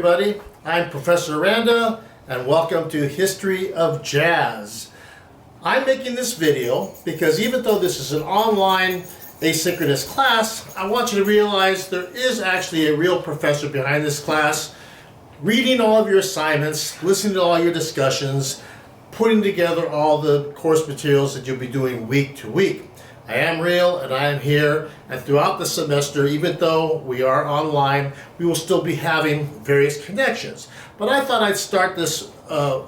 everybody. I'm Professor Aranda, and welcome to History of Jazz. I'm making this video because even though this is an online asynchronous class, I want you to realize there is actually a real professor behind this class, reading all of your assignments, listening to all your discussions, putting together all the course materials that you'll be doing week to week. I am real and I am here, and throughout the semester, even though we are online, we will still be having various connections. But I thought I'd start this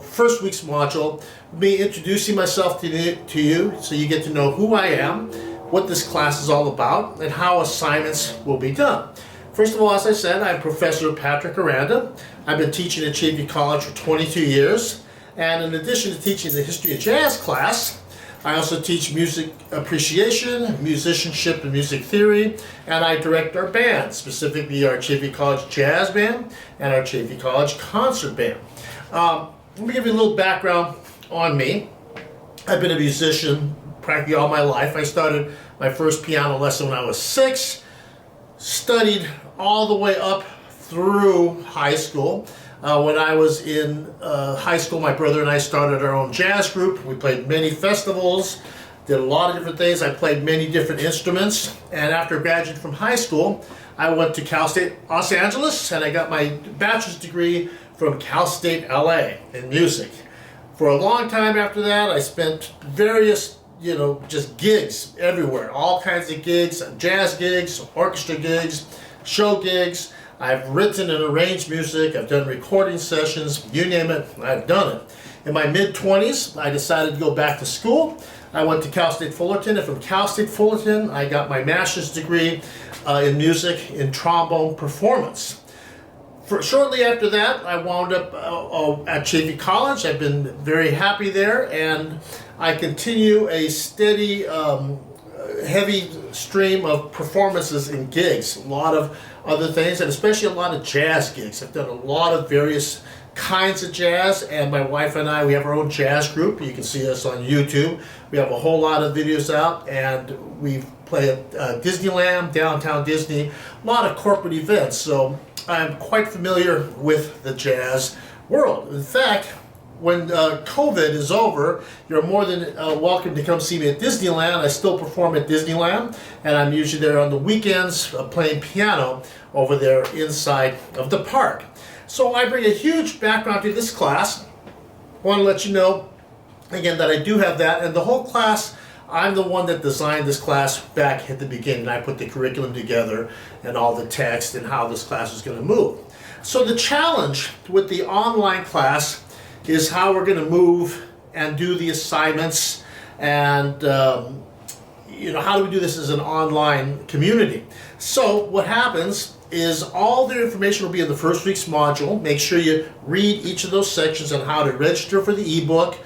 first week's module with me introducing myself to you so you get to know who I am, what this class is all about, and how assignments will be done. First of all, as I said, I'm Professor Patrick Aranda. I've been teaching at Chavey College for 22 years, and in addition to teaching the History of Jazz class, I also teach music appreciation, musicianship, and music theory, and I direct our band, specifically our Chavey College Jazz Band and our Chavey College Concert Band. Let me give you a little background on me. I've been a musician practically all my life. I started my first piano lesson when I was 6, studied all the way up through high school. When I was in high school, my brother and I started our own jazz group. We played many festivals, did a lot of different things. I played many different instruments, and after graduating from high school, I went to Cal State Los Angeles, and I got my bachelor's degree from Cal State LA in music. For a long time after that, I spent various, just gigs everywhere, all kinds of gigs, jazz gigs, orchestra gigs, show gigs. I've written and arranged music, I've done recording sessions, you name it, I've done it. In my mid-20s, I decided to go back to school. I went to Cal State Fullerton, and from Cal State Fullerton, I got my master's degree in music in trombone performance. Shortly after that, I wound up at Chavey College. I've been very happy there, and I continue a steady, heavy stream of performances and gigs, a lot of other things, and especially a lot of jazz gigs. I've done a lot of various kinds of jazz, and my wife and I, we have our own jazz group. You can see us on YouTube. We have a whole lot of videos out, and we play at Disneyland, Downtown Disney, a lot of corporate events, so I'm quite familiar with the jazz world. In fact, when COVID is over, you're more than welcome to come see me at Disneyland. I still perform at Disneyland, and I'm usually there on the weekends playing piano over there inside of the park. So I bring a huge background to this class. I want to let you know, again, that I do have that, and the whole class, I'm the one that designed this class back at the beginning. I put the curriculum together and all the text and how this class is going to move. So the challenge with the online class is how we're going to move and do the assignments, and how do we do this as an online community. So what happens is all the information will be in the first week's module. Make sure you read each of those sections on how to register for the ebook.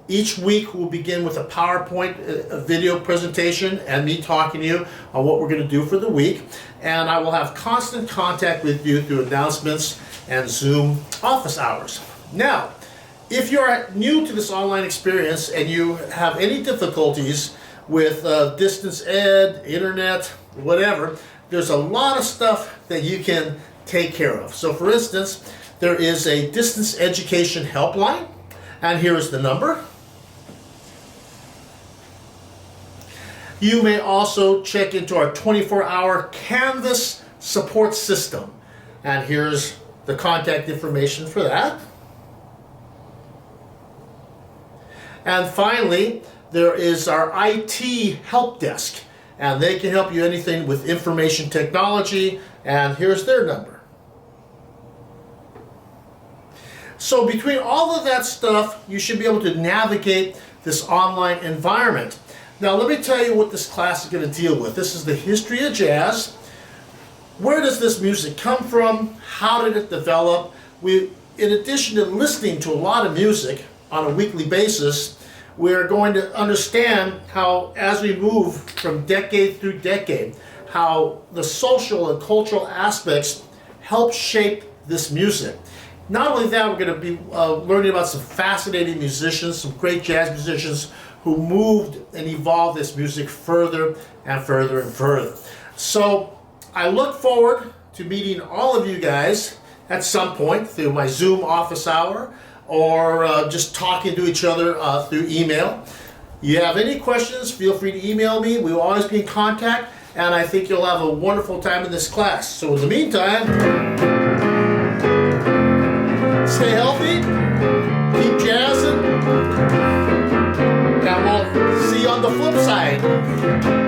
Each week we'll begin with a PowerPoint video presentation and me talking to you on what we're going to do for the week, and I will have constant contact with you through announcements and Zoom office hours. Now, if you're new to this online experience and you have any difficulties with distance ed, internet, whatever, there's a lot of stuff that you can take care of. So for instance, there is a distance education helpline, and here is the number. You may also check into our 24-hour Canvas support system, and here's the contact information for that. And finally, there is our IT help desk, and they can help you anything with information technology, and here's their number. So between all of that stuff, you should be able to navigate this online environment. Now let me tell you what this class is going to deal with. This is the history of jazz. Where does this music come from? How did it develop? In addition to listening to a lot of music on a weekly basis, we're going to understand how, as we move from decade through decade, how the social and cultural aspects help shape this music. Not only that, we're going to be learning about some fascinating musicians, some great jazz musicians who moved and evolved this music further and further and further. So I look forward to meeting all of you guys at some point through my Zoom office hour or just talking to each other through email. You have any questions, feel free to email me. We will always be in contact, and I think you'll have a wonderful time in this class. So in the meantime, stay healthy, keep jazzing, and we'll see you on the flip side.